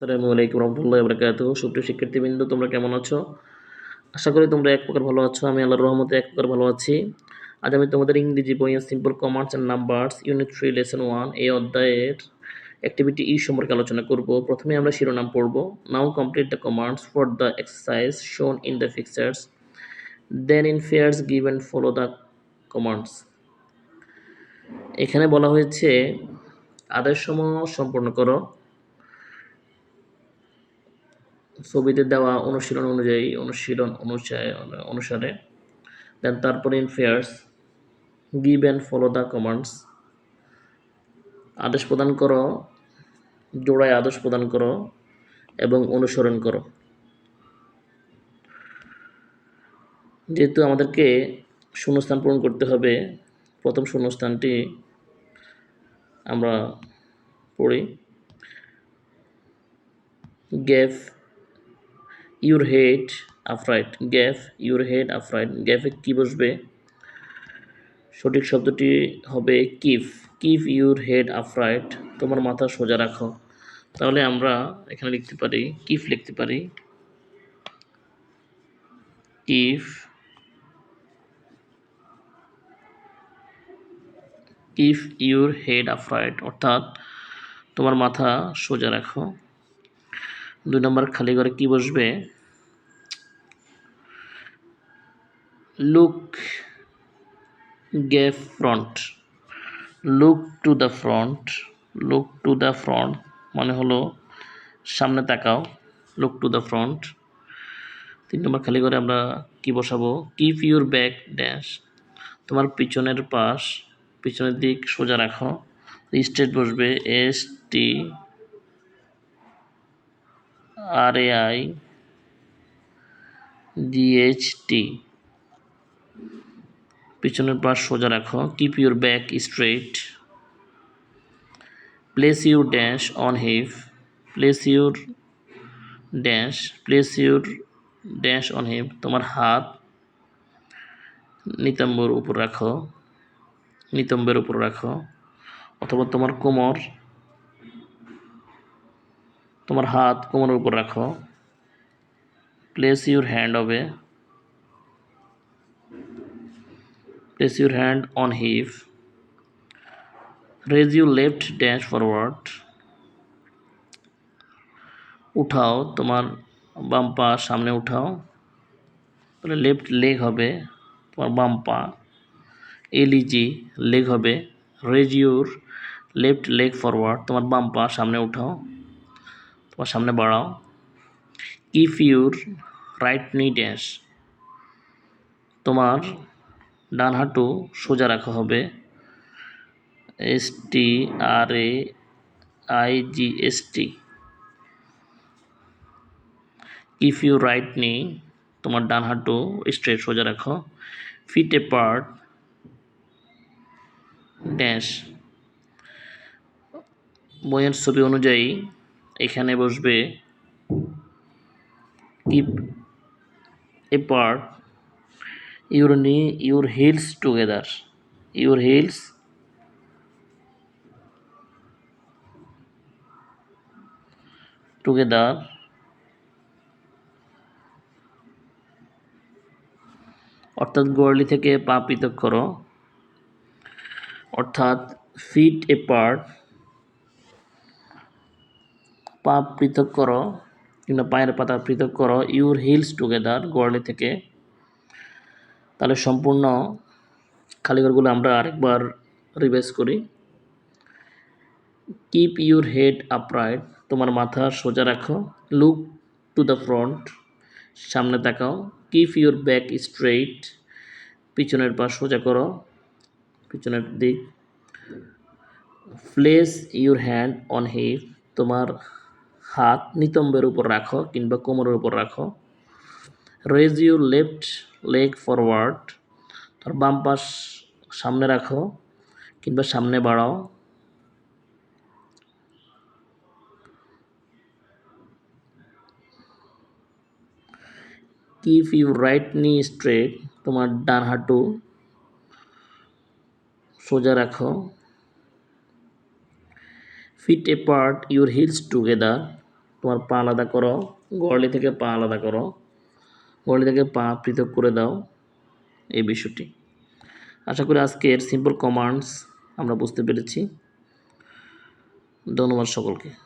আসসালামু আলাইকুম রহমতুল্লাহি ওয়া বারাকাতুহু। সুপ্রিয় শিক্ষার্থীবৃন্দ, তোমরা কেমন আছো? আশা করি তোমরা এক প্রকার ভালো আছো। আমি আল্লাহর রহমতে এক প্রকার ভালো আছি। আজ আমি তোমাদের ইংরেজি বইয়ের simple commands and numbers unit 3 lesson 1 এই অধ্যায়ের অ্যাক্টিভিটি ই সম্পর্কে আলোচনা করব। প্রথমে আমরা শিরোনাম পড়ব। Now complete the commands for the exercise shown in the pictures, then in pairs give and follow the commands. এখানে বলা হয়েছে আদেশসমূহ সম্পন্ন করো। ছবিতে দেওয়া অনুসারে দেন তারপরে in pairs give and follow the commands, আদেশ প্রদান করো, জোড়ায় আদেশ প্রদান করো এবং অনুসরণ করো। যেহেতু আমাদেরকে শূন্যস্থান পূরণ করতে হবে, প্রথম শূন্যস্থানটি আমরা পড়ি। Gave your head upright, gave your head upright, গ্যাফে কি বসবে? সঠিক শব্দটি হবে keep, keep your head upright, তোমার মাথা সোজা রাখো। তাহলে আমরা এখানে লিখতে পারি, কিপ লিখতে পারি, কিপ কিপ ইউর হেড আফরাইট, অর্থাৎ তোমার মাথা সোজা রাখো। 2 নম্বর খালি ঘরে কি বসবে? Look gave front, look to the front, look to the front মানে হলো সামনে তাকাও, লুক টু দ্য ফ্রন্ট। 3 নম্বর খালি ঘরে আমরা কি বসাবো? কিপ ইউর ব্যাক ড্যাশ, তোমার পিছনের পাশ, পিছনের দিক সোজা রাখো। স্ট্রেট বসবে STRAIGHT, পিছনের পাশ সোজা রাখো। Keep your back straight. Place your dash on hip, place your dash, place your dash on hip, তোমার হাত নিতম্বের উপর রাখো, নিতম্বের উপর রাখো, অথবা তোমার কোমর, তোমার হাত কোমরের উপর রাখো। প্লেস ইউর হ্যান্ড হবে, place your hand on hip. Raise your left dash forward, উঠাও তোমার বাম পা সামনে উঠাও, তাহলে লেফট লেগ হবে তোমার বাম পা, LEG লেগ হবে। Raise your left leg forward, তোমার বাম পা সামনে উঠাও, তোমার সামনে বাড়াও। Keep your right knee dash, তোমার ডান হাঁটু সোজা রাখা হবে। STRAIGHT, কিপ ইউর রাইট নি, তোমার ডান হাঁটু স্ট্রেট সোজা রাখো। ফিট অ্যাপার্ট ড্যাশ, বইয়ের ছবি অনুযায়ী এখানে বসবে কিপ অ্যাপার্ট ইউর নি your heels together, your heels together, অর্থাৎ গোড়ালি থেকে পা পৃথক করো, অর্থাৎ ফিট অ্যাপার্ট, পা পৃথক করো কিংবা পায়ের পাতা পৃথক করো। ইউর হিলস টুগেদার, গোড়ালি থেকে। তাহলে সম্পূর্ণ খালিঘরগুলো আমরা আরেকবার রিভাইজ করি। কিপ ইউর হেড আপরাইট, তোমার মাথা সোজা রাখো। লুক টু দ্য ফ্রন্ট, সামনে তাকাও। কিপ ইউর ব্যাক স্ট্রেইট, পিছনের পা সোজা করো, পিছনের দিক। Place your hand on hip, তোমার হাত নিতম্বের উপর রাখো কিংবা কোমরের উপর রাখো। Raise your left leg forward, তার বাম পাশ সামনে রাখো কিংবা সামনে বাড়াও। Keep your right knee straight, তোমার ডান হাঁটু সোজা রাখো। Feet apart your heels together, তোমার পা আলাদা করো, গোড়ালি থেকে পা আলাদা করো, গোড়ালি থেকে পা পৃথক করে দাও, এই বিষয়টি। আশা করি আজকের সিম্পল কমান্ডস আমরা বুঝতে পেরেছি। ধন্যবাদ সকলকে।